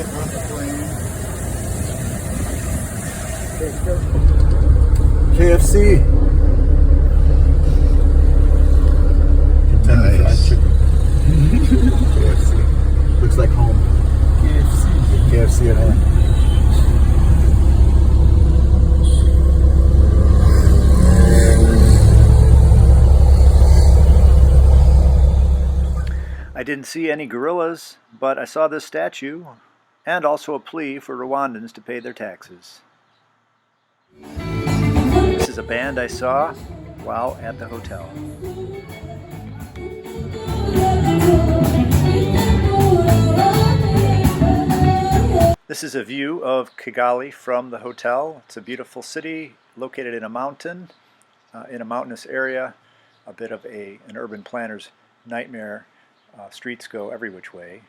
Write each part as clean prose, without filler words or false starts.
get off the plane. KFC. Nice. KFC. Looks like home. KFC at home. I didn't see any gorillas, but I saw this statue and also a plea for Rwandans to pay their taxes. This is a band I saw while at the hotel. This is a view of Kigali from the hotel. It's a beautiful city located in a mountain, in a mountainous area, a bit of an urban planner's nightmare. Streets go every which way.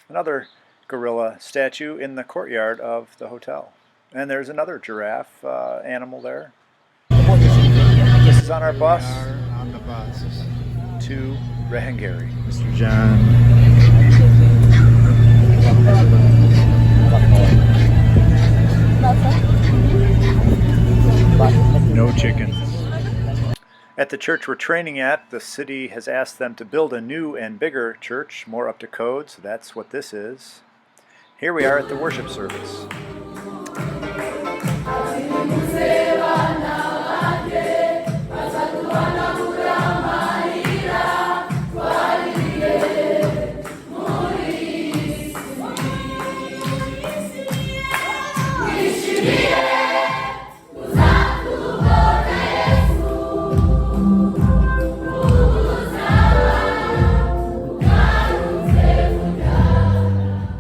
Another gorilla statue in the courtyard of the hotel. And there's another giraffe animal there. This is on our bus. We are on the bus. To Rehengeri. Mr. John. No chickens. At the church we're training at, the city has asked them to build a new and bigger church, more up to code, so that's what this is. Here we are at the worship service.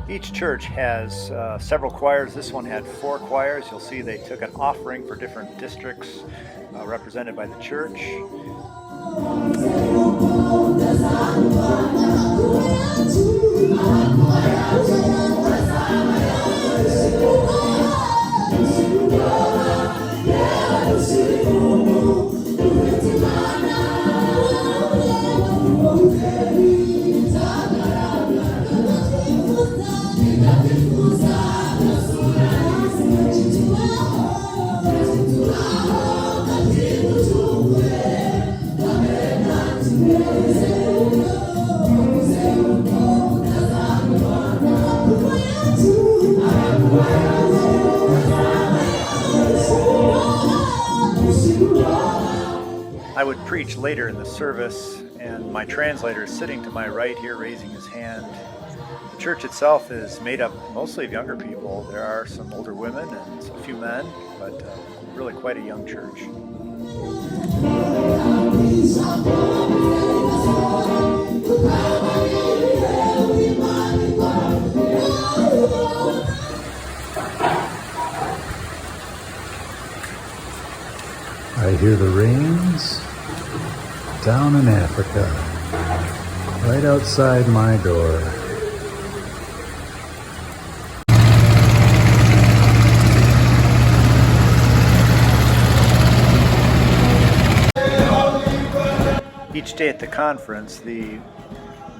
Each church has several choirs. This one had 4 choirs. You'll see they took an offering for different districts represented by the church. I would preach later in the service, and my translator is sitting to my right here raising his hand. The church itself is made up mostly of younger people. There are some older women and a few men, but really quite a young church. I hear the rains down in Africa, right outside my door. Each day at the conference, the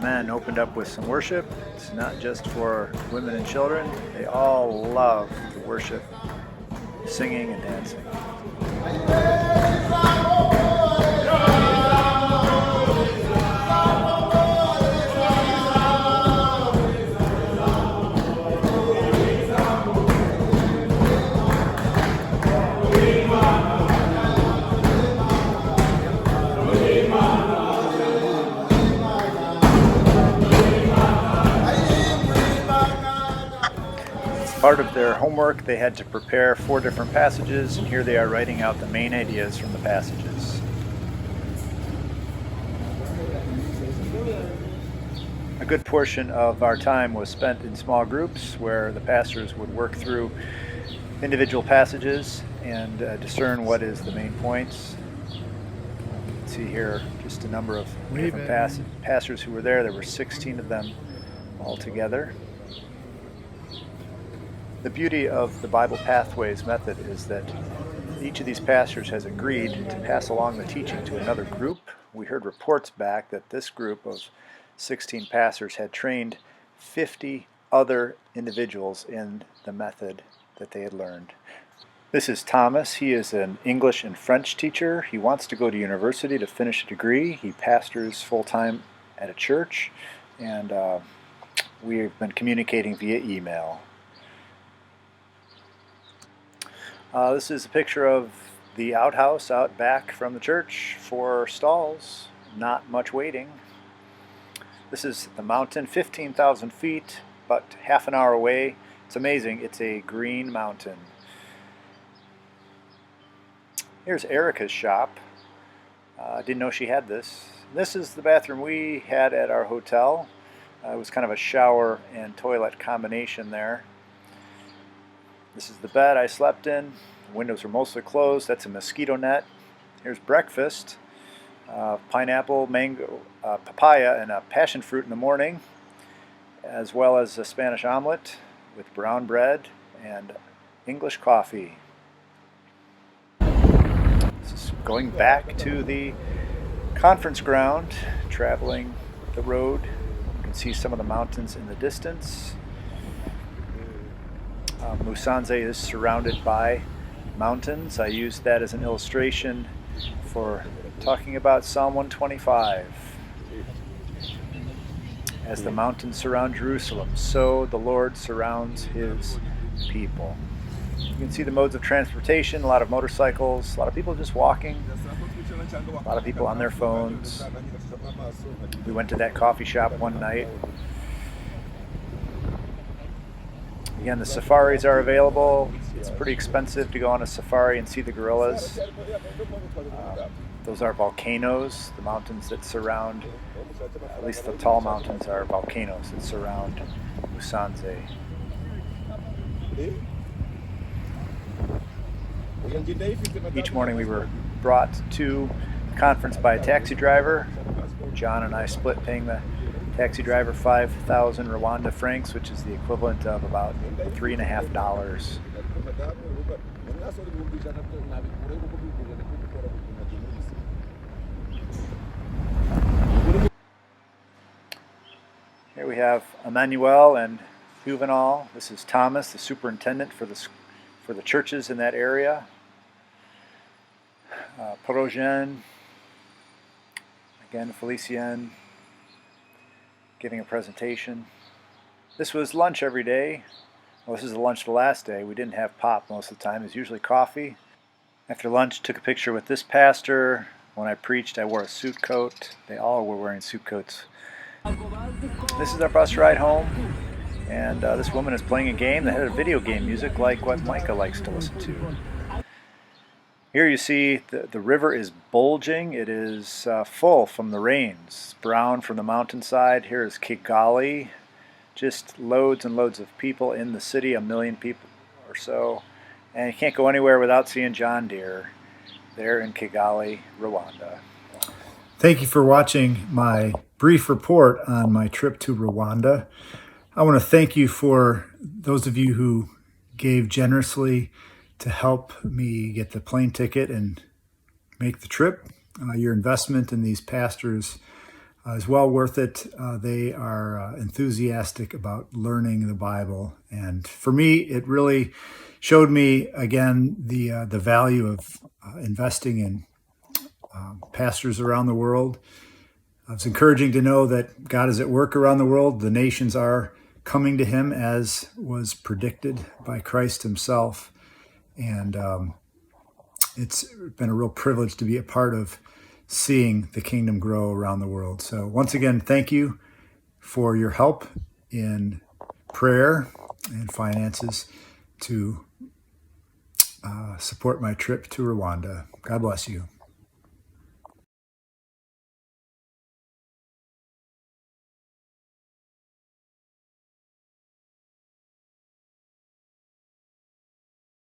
men opened up with some worship. It's not just for women and children. They all love the worship, singing and dancing. Part of their homework, they had to prepare 4 different passages, and here they are writing out the main ideas from the passages. A good portion of our time was spent in small groups where the pastors would work through individual passages and discern what is the main points. You can see here just a number of different pastors who were there. There were 16 of them altogether. The beauty of the Bible Pathways method is that each of these pastors has agreed to pass along the teaching to another group. We heard reports back that this group of 16 pastors had trained 50 other individuals in the method that they had learned. This is Thomas. He is an English and French teacher. He wants to go to university to finish a degree. He pastors full-time at a church, and we've been communicating via email. This is a picture of the outhouse out back from the church for stalls. Not much waiting. This is the mountain, 15,000 feet, but half an hour away. It's amazing. It's a green mountain. Here's Erica's shop. Didn't know she had this. This is the bathroom we had at our hotel. It was kind of a shower and toilet combination there. This is the bed I slept in. The windows were mostly closed. That's a mosquito net. Here's breakfast. Pineapple, mango, papaya, and a passion fruit in the morning, as well as a Spanish omelet with brown bread and English coffee. This is going back to the conference ground, traveling the road. You can see some of the mountains in the distance. Musanze is surrounded by mountains. I used that as an illustration for talking about Psalm 125. As the mountains surround Jerusalem, so the Lord surrounds his people. You can see the modes of transportation, a lot of motorcycles, a lot of people just walking, a lot of people on their phones. We went to that coffee shop one night. Again, the safaris are available. It's pretty expensive to go on a safari and see the gorillas. Those are volcanoes, the mountains that surround, at least the tall mountains are volcanoes that surround Musanze. Each morning we were brought to the conference by a taxi driver. John and I split paying the taxi driver 5,000 Rwanda francs, which is the equivalent of about $3.50. Here we have Emmanuel and Juvenal. This is Thomas, the superintendent for the churches in that area. Progen, again Felicien, giving a presentation. This was lunch every day. Well, this is the lunch the last day. We didn't have pop most of the time. It was usually coffee. After lunch, took a picture with this pastor. When I preached, I wore a suit coat. They all were wearing suit coats. This is our bus ride home, and this woman is playing a game that had a video game music like what Micah likes to listen to. Here you see the river is bulging. It is full from the rains. Brown from the mountainside. Here is Kigali. Just loads and loads of people in the city, 1 million people or so. And you can't go anywhere without seeing John Deere there in Kigali, Rwanda. Thank you for watching my brief report on my trip to Rwanda. I want to thank you for those of you who gave generously to help me get the plane ticket and make the trip. Your investment in these pastors is well worth it. They are enthusiastic about learning the Bible. And for me, it really showed me, again, the value of investing in pastors around the world. It's encouraging to know that God is at work around the world. The nations are coming to him as was predicted by Christ himself. And it's been a real privilege to be a part of seeing the kingdom grow around the world. So once again, thank you for your help in prayer and finances to support my trip to Rwanda. God bless you.